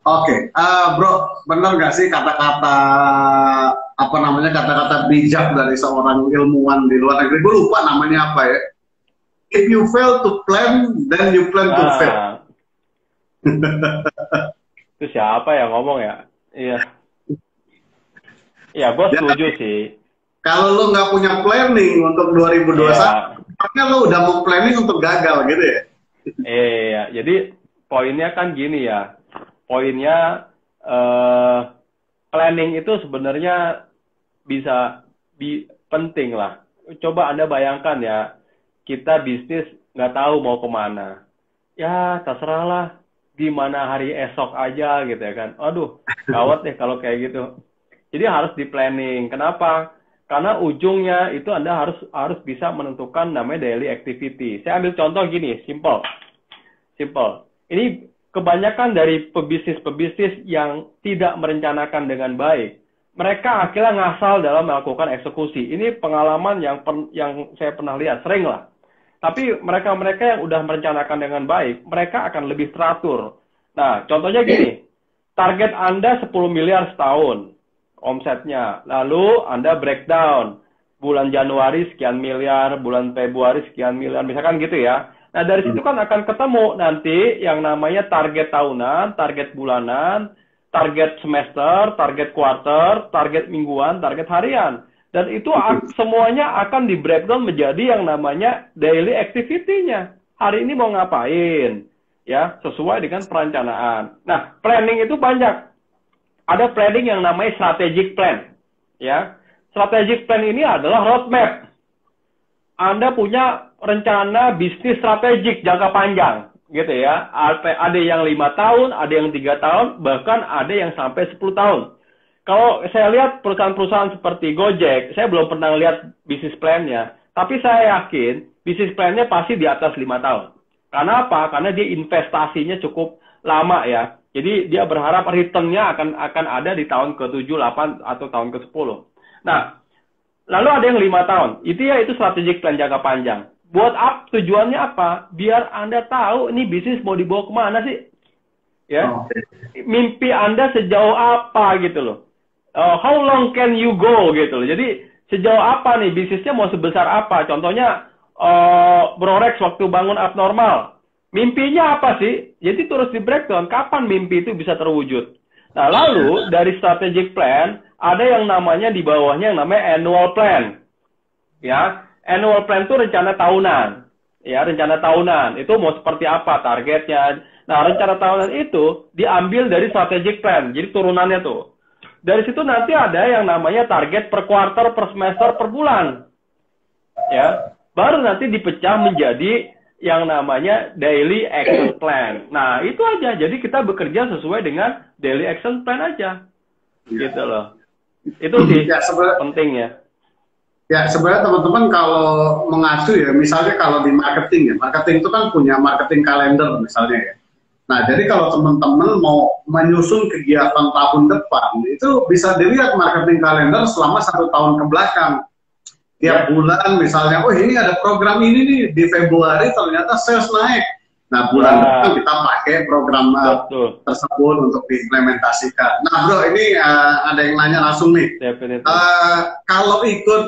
Oke, bro, benar nggak sih kata-kata kata-kata bijak dari seorang ilmuwan di luar negeri? Gue lupa namanya apa ya. If you fail to plan, then you plan to fail. Itu siapa yang ngomong ya? Iya. Iya, gue setuju sih. Kalau lo nggak punya planning untuk 2021, makanya lo udah mau planning untuk gagal gitu ya? Iya, jadi poinnya kan gini ya. Poinnya planning itu sebenarnya bisa penting lah. Coba Anda bayangkan ya, kita bisnis nggak tahu mau kemana. Ya terserahlah, gimana hari esok aja gitu ya kan. Aduh, gawat deh kalau kayak gitu. Jadi harus di planning. Kenapa? Karena ujungnya itu Anda harus bisa menentukan namanya daily activity. Saya ambil contoh gini, simple. Ini kebanyakan dari pebisnis-pebisnis yang tidak merencanakan dengan baik. Mereka akhirnya ngasal dalam melakukan eksekusi. Ini pengalaman yang saya pernah lihat, sering lah. Tapi mereka-mereka yang udah merencanakan dengan baik, mereka akan lebih teratur. Nah, contohnya gini, target Anda 10 miliar setahun omsetnya. Lalu Anda breakdown, bulan Januari sekian miliar, bulan Februari sekian miliar, misalkan gitu ya. Nah, dari situ kan akan ketemu nanti yang namanya target tahunan, target bulanan, target semester, target quarter, target mingguan, target harian. Dan itu semuanya akan di breakdown menjadi yang namanya daily activity-nya. Hari ini mau ngapain? Ya, sesuai dengan perencanaan. Nah, planning itu banyak. Ada planning yang namanya strategic plan. Ya, strategic plan ini adalah roadmap. Anda punya rencana bisnis strategik jangka panjang, gitu ya. Ada yang 5 tahun, ada yang 3 tahun, bahkan ada yang sampai 10 tahun. Kalau saya lihat perusahaan-perusahaan seperti Gojek, saya belum pernah lihat bisnis plan-nya, tapi saya yakin bisnis plan-nya pasti di atas 5 tahun. Karena apa? Karena dia investasinya cukup lama ya. Jadi dia berharap return-nya akan ada di tahun ke-7, 8, atau tahun ke-10. Nah, lalu ada yang 5 tahun. Itu strategic plan jangka panjang. Buat tujuannya apa? Biar Anda tahu ini bisnis mau dibawa kemana sih. Ya, mimpi Anda sejauh apa gitu loh. How long can you go gitu loh. Jadi sejauh apa nih bisnisnya mau sebesar apa? Contohnya Bro Rex waktu bangun abnormal. Mimpinya apa sih? Jadi terus di breakdown kapan mimpi itu bisa terwujud. Nah, lalu dari strategic plan ada yang namanya di bawahnya yang namanya annual plan. Ya, annual plan itu rencana tahunan. Ya, rencana tahunan. Itu mau seperti apa targetnya. Nah, rencana tahunan itu diambil dari strategic plan. Jadi turunannya tuh. Dari situ nanti ada yang namanya target per quarter, per semester, per bulan. Ya, baru nanti dipecah menjadi yang namanya daily action plan. Nah, itu aja. Jadi kita bekerja sesuai dengan daily action plan aja. Gitu loh. Itu sih ya, pentingnya. Ya, sebenarnya teman-teman kalau mengacu ya, misalnya kalau di marketing ya, marketing itu kan punya marketing kalender misalnya ya. Nah, jadi kalau teman-teman mau menyusun kegiatan tahun depan, itu bisa dilihat marketing kalender selama 1 tahun ke belakang. Tiap bulan misalnya, oh ini ada program ini nih, di Februari ternyata sales naik. Nah, bulan depan kita pakai program tersebut untuk diimplementasikan. Nah, Bro, ini ada yang nanya langsung nih. Kalau ikut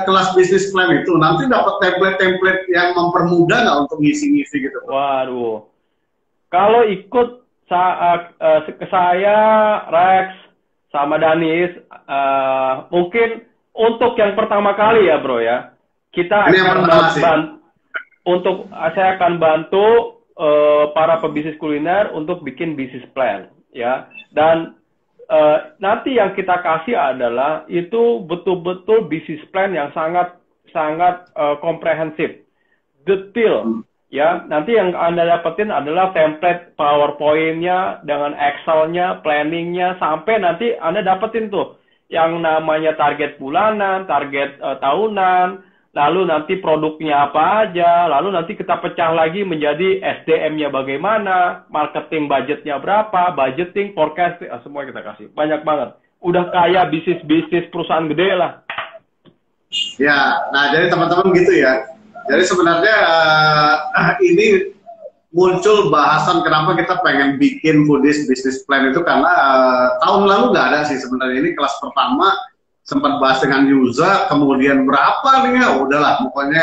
kelas bisnis plan itu, nanti dapat template-template yang mempermudah nggak untuk ngisi-ngisi gitu? Waduh. Kalau ikut saya, Rex, sama Danis, mungkin untuk yang pertama kali ya, Bro ya, kita saya akan bantu para pebisnis kuliner untuk bikin bisnis plan, ya. Dan nanti yang kita kasih adalah itu betul-betul bisnis plan yang sangat komprehensif, detail. Ya, nanti yang Anda dapetin adalah template PowerPoint-nya dengan Excel-nya, planning-nya, sampai nanti Anda dapetin tuh yang namanya target bulanan, target tahunan, lalu nanti produknya apa aja, lalu nanti kita pecah lagi menjadi SDM-nya bagaimana, marketing budgetnya berapa, budgeting, forecasting, semua kita kasih. Banyak banget. Udah kayak bisnis perusahaan gede lah. Ya, nah jadi teman-teman gitu ya. Jadi sebenarnya ini muncul bahasan kenapa kita pengen bikin Foodies Business Plan itu karena tahun lalu nggak ada sih sebenarnya. Ini kelas pertama sempat bahas dengan Yuza, kemudian berapa nih ya udahlah pokoknya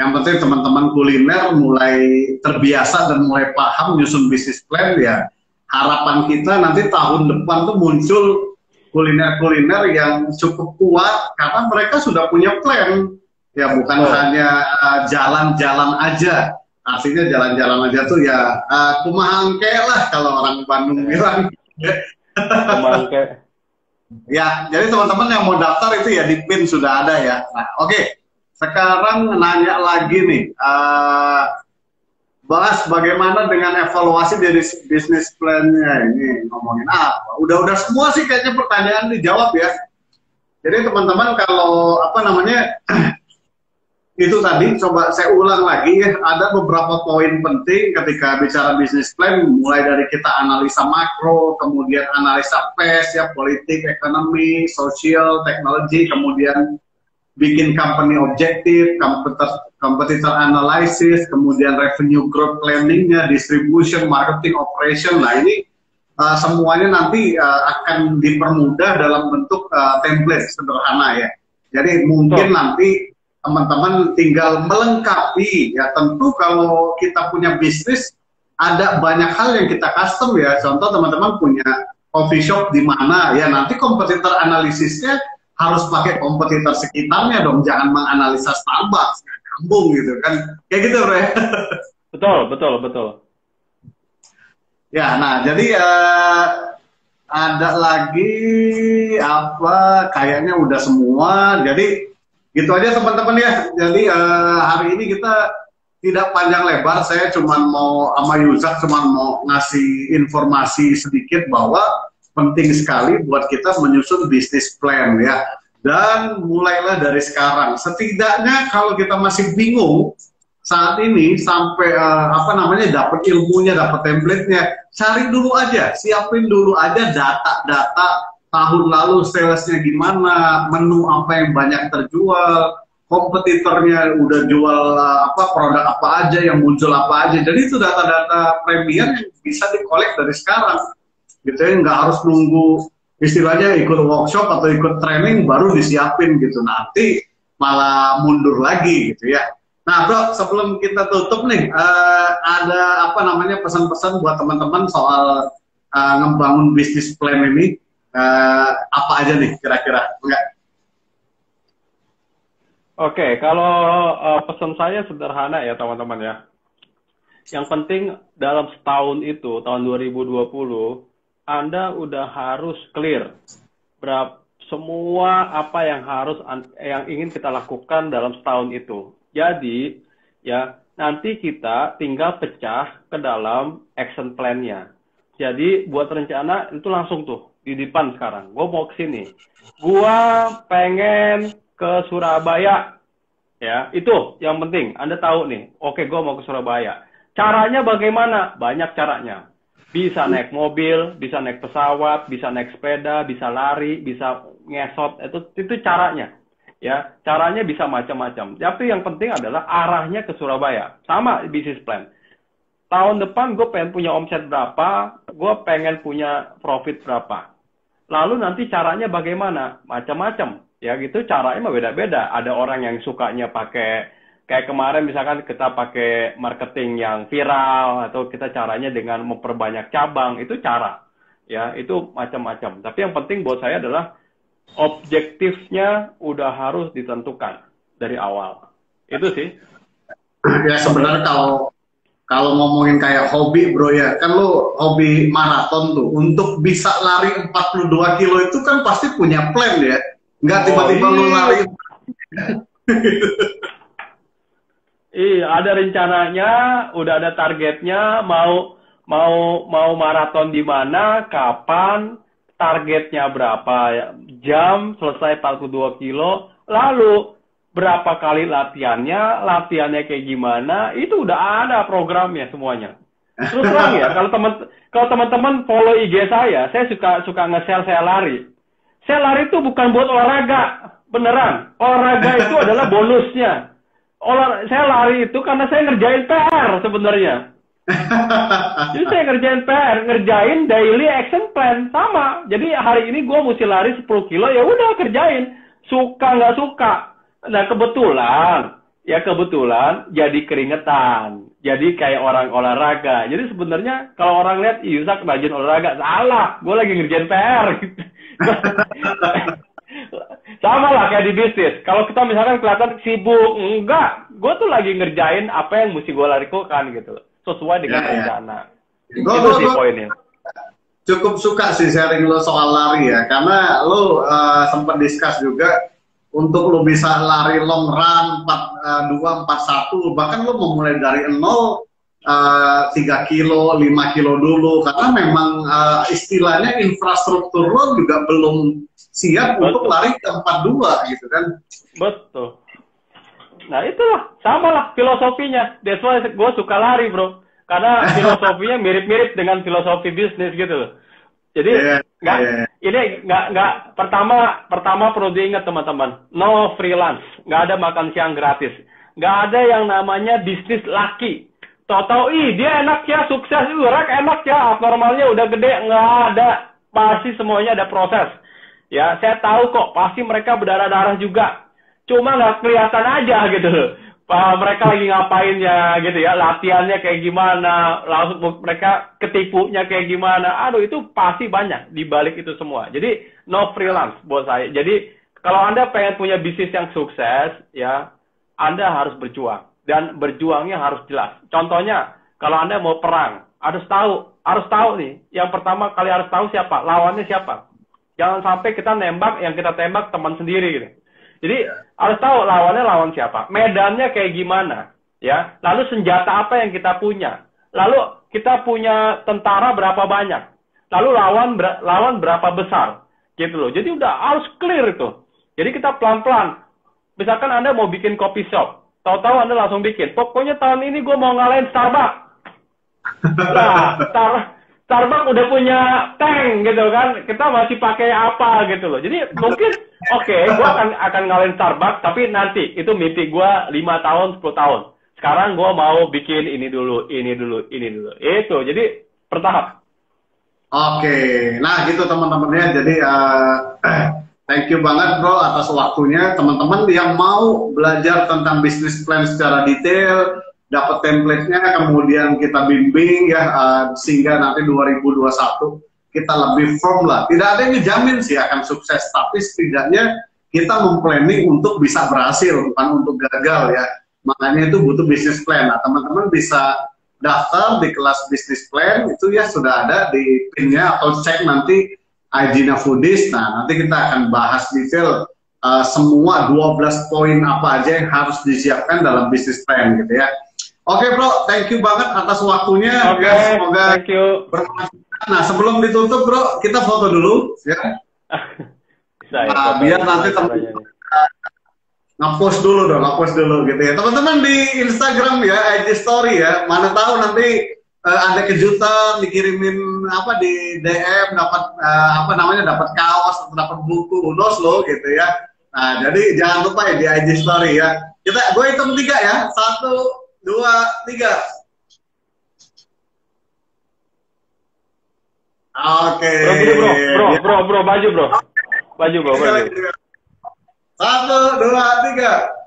yang penting teman-teman kuliner mulai terbiasa dan mulai paham nyusun bisnis plan ya. Harapan kita nanti tahun depan tuh muncul kuliner-kuliner yang cukup kuat karena mereka sudah punya plan. Ya bukan hanya jalan-jalan aja, artinya jalan-jalan aja tuh ya kumahangke lah kalau orang Bandung bilang. Ya, jadi teman-teman yang mau daftar itu ya di PIN sudah ada ya. Nah, oke. sekarang nanya lagi nih, bahas bagaimana dengan evaluasi dari bisnis plan-nya ini, ngomongin apa? Udah semua sih kayaknya pertanyaan dijawab ya. Jadi teman-teman kalau apa namanya itu tadi coba saya ulang lagi ya, ada beberapa poin penting ketika bicara bisnis plan, mulai dari kita analisa makro, kemudian analisa PES ya, politik, ekonomi, sosial, teknologi, kemudian bikin company objektif, competitor analysis, kemudian revenue growth planningnya, distribution, marketing, operation. Nah ini semuanya nanti akan dipermudah dalam bentuk template sederhana ya. Jadi mungkin nanti teman-teman tinggal melengkapi ya. Tentu kalau kita punya bisnis ada banyak hal yang kita custom ya. Contoh teman-teman punya coffee shop di mana ya, nanti kompetitor analisisnya harus pakai kompetitor sekitarnya dong, jangan menganalisa Starbucks, nyambung gitu kan, kayak gitu bro ya. Betul. Ya, nah jadi ada lagi apa, kayaknya udah semua, jadi gitu aja teman-teman ya. Jadi hari ini kita tidak panjang lebar, saya cuma mau sama Yuzak cuma mau ngasih informasi sedikit bahwa penting sekali buat kita menyusun bisnis plan ya. Dan mulailah dari sekarang. Setidaknya kalau kita masih bingung saat ini sampai apa namanya dapat ilmunya, dapat template-nya, cari dulu aja, siapin dulu aja data-data tahun lalu salesnya gimana, menu apa yang banyak terjual, kompetitornya udah jual apa, produk apa aja, yang muncul apa aja. Jadi itu data-data premium yang bisa dikolek dari sekarang. Gitu ya, nggak harus nunggu istilahnya ikut workshop atau ikut training baru disiapin gitu, nanti malah mundur lagi gitu ya. Nah bro, sebelum kita tutup nih, ada apa namanya pesan-pesan buat teman-teman soal ngebangun bisnis plan ini, apa aja nih kira-kira? Enggak? Oke, kalau pesan saya sederhana ya teman-teman ya. Yang penting dalam setahun itu, tahun 2020, Anda udah harus clear semua apa yang ingin kita lakukan dalam setahun itu. Jadi ya nanti kita tinggal pecah ke dalam action plan-nya. Jadi buat rencana itu langsung tuh di depan sekarang. Gue mau ke sini. Gue pengen ke Surabaya. Ya, itu yang penting. Anda tahu nih. Oke, gue mau ke Surabaya. Caranya bagaimana? Banyak caranya. Bisa naik mobil, bisa naik pesawat, bisa naik sepeda, bisa lari, bisa ngesot, itu caranya. Ya, caranya bisa macam-macam. Tapi yang penting adalah arahnya ke Surabaya. Sama bisnis plan. Tahun depan gue pengen punya omset berapa, gue pengen punya profit berapa. Lalu nanti caranya bagaimana? Macam-macam. Ya gitu, caranya mah beda-beda. Ada orang yang sukanya pakai kayak kemarin misalkan kita pakai marketing yang viral, atau kita caranya dengan memperbanyak cabang, itu cara. Ya, itu macam-macam. Tapi yang penting buat saya adalah objektifnya udah harus ditentukan dari awal. Itu sih. Ya sebenarnya kalau ngomongin kayak hobi bro ya, kan lu hobi maraton tuh, untuk bisa lari 42 kilo itu kan pasti punya plan ya. Nggak tiba-tiba lu lari. Iya, ada rencananya, udah ada targetnya, mau maraton di mana, kapan, targetnya berapa jam, selesai 42 kilo, lalu berapa kali latihannya kayak gimana, itu udah ada programnya semuanya. Terus terang ya, kalau teman-teman follow IG saya suka nge-share saya lari. Saya lari itu bukan buat olahraga, beneran. Olahraga itu adalah bonusnya. Saya lari itu karena saya ngerjain PR sebenarnya. Jadi saya ngerjain daily action plan sama. Jadi hari ini gue mesti lari 10 kilo, ya udah kerjain. Suka nggak suka. Nah kebetulan jadi keringetan. Jadi kayak orang olahraga. Jadi sebenarnya kalau orang lihat Yuzak rajin olahraga, salah. Gue lagi ngerjain PR. Gitu. Sama lah kayak di bisnis. Kalau kita misalkan kelihatan sibuk, enggak. Gue tuh lagi ngerjain apa yang mesti gue lakukan gitu. Sesuai dengan rencana. Itu sih poinnya. Cukup suka sih sharing lo soal lari ya. Karena lo sempat discuss juga untuk lo bisa lari long run 42, 41, bahkan lo memulai dari 0, 3 kilo, 5 kilo dulu, karena memang istilahnya infrastruktur lo juga belum siap untuk lari ke 42 gitu kan. Betul. Nah itulah, sama lah filosofinya. That's why gue suka lari bro, karena filosofinya mirip-mirip dengan filosofi bisnis gitu loh. Jadi ini nggak pertama perlu diingat teman-teman, no freelance, nggak ada makan siang gratis, nggak ada yang namanya bisnis laki. Tahu-tahu dia enak ya, sukses, Rek enak ya, abnormalnya udah gede, nggak ada. Pasti semuanya ada proses. Ya, saya tahu kok, pasti mereka berdarah-darah juga. Cuma nggak kelihatan aja gitu loh. Mereka lagi ngapain ya gitu ya, latihannya kayak gimana, langsung mereka ketipunya kayak gimana. Aduh, itu pasti banyak di balik itu semua. Jadi no freelance buat saya. Jadi kalau Anda pengen punya bisnis yang sukses, ya Anda harus berjuang. Dan berjuangnya harus jelas. Contohnya, kalau Anda mau perang, harus tahu nih. Yang pertama kali harus tahu siapa, lawannya siapa. Jangan sampai kita nembak, yang kita tembak teman sendiri gitu. Jadi harus tahu lawannya lawan siapa, medannya kayak gimana, ya. Lalu senjata apa yang kita punya. Lalu kita punya tentara berapa banyak. Lalu lawan berapa besar, gitu loh. Jadi udah harus clear itu. Jadi kita pelan-pelan. Misalkan Anda mau bikin coffee shop. Tahu-tahu Anda langsung bikin. Pokoknya tahun ini gue mau ngalahin Starbucks. Nah, Starbucks udah punya tank gitu kan. Kita masih pakai apa gitu loh. Jadi mungkin gue akan ngalahin Starbucks. Tapi nanti itu mimpi gue 5 tahun, 10 tahun. Sekarang gue mau bikin ini dulu. Itu. Jadi bertahap. Oke. Nah gitu teman-temannya. Jadi thank you banget bro atas waktunya. Teman-teman yang mau belajar tentang bisnis plan secara detail, dapat template-nya, kemudian kita bimbing ya, sehingga nanti 2021 kita lebih firm lah. Tidak ada yang dijamin sih akan sukses, tapi setidaknya kita memplanning untuk bisa berhasil, bukan untuk gagal ya. Makanya itu butuh bisnis plan. Nah teman-teman bisa daftar di kelas bisnis plan, itu ya sudah ada di pin-nya, atau cek nanti IG-nya Foodies. Nah, nanti kita akan bahas detail semua 12 poin apa aja yang harus disiapkan dalam bisnis plan gitu ya. Oke bro, thank you banget atas waktunya. Ya, semoga bermanfaat. Nah, sebelum ditutup bro, kita foto dulu ya. Nah, biar nanti teman-teman nge-post dulu gitu ya. Teman-teman di Instagram ya, IG story ya. Mana tahu nanti ada kejutan, dikirimin di DM, dapat dapat kaos atau dapat buku, unos lo gitu ya. Nah jadi jangan lupa ya di IG story ya. Gue hitung 3 ya, 1, 2, 3. Oke. Bro, baju bro. 1, 2, 3.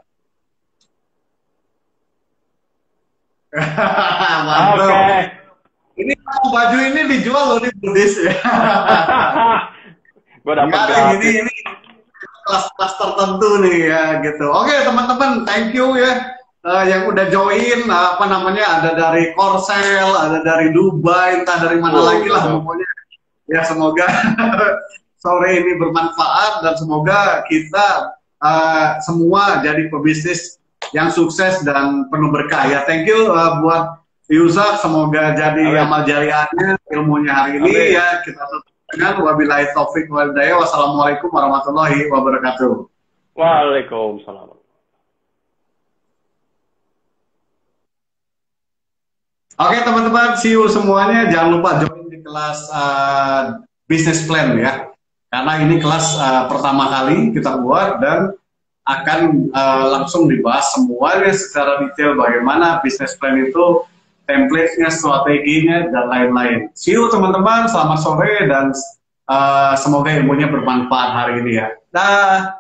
Oke. Ini baju ini dijual loh di Foodies ya. Gue dapat ini kelas-kelas tertentu nih ya gitu. Oke teman-teman, thank you ya yang udah join. Ada dari Korsel, ada dari Dubai, entah dari mana lagi lah pokoknya. Ya semoga sore ini bermanfaat dan semoga kita semua jadi pebisnis yang sukses dan penuh berkah ya. Thank you buat Yusak, semoga jadi amal jariahnya ilmunya hari ini. Ya kita tutup dengan wabillahi taufik wal hidayah. Wassalamualaikum warahmatullahi wabarakatuh. Waalaikumsalam. Oke teman-teman, see you semuanya. Jangan lupa join di kelas business plan ya, karena ini kelas pertama kali kita buat dan akan langsung dibahas semuanya secara detail, bagaimana business plan itu, template-nya, strateginya, dan lain-lain. See you teman-teman, selamat sore dan semoga ilmunya bermanfaat hari ini ya. Dah.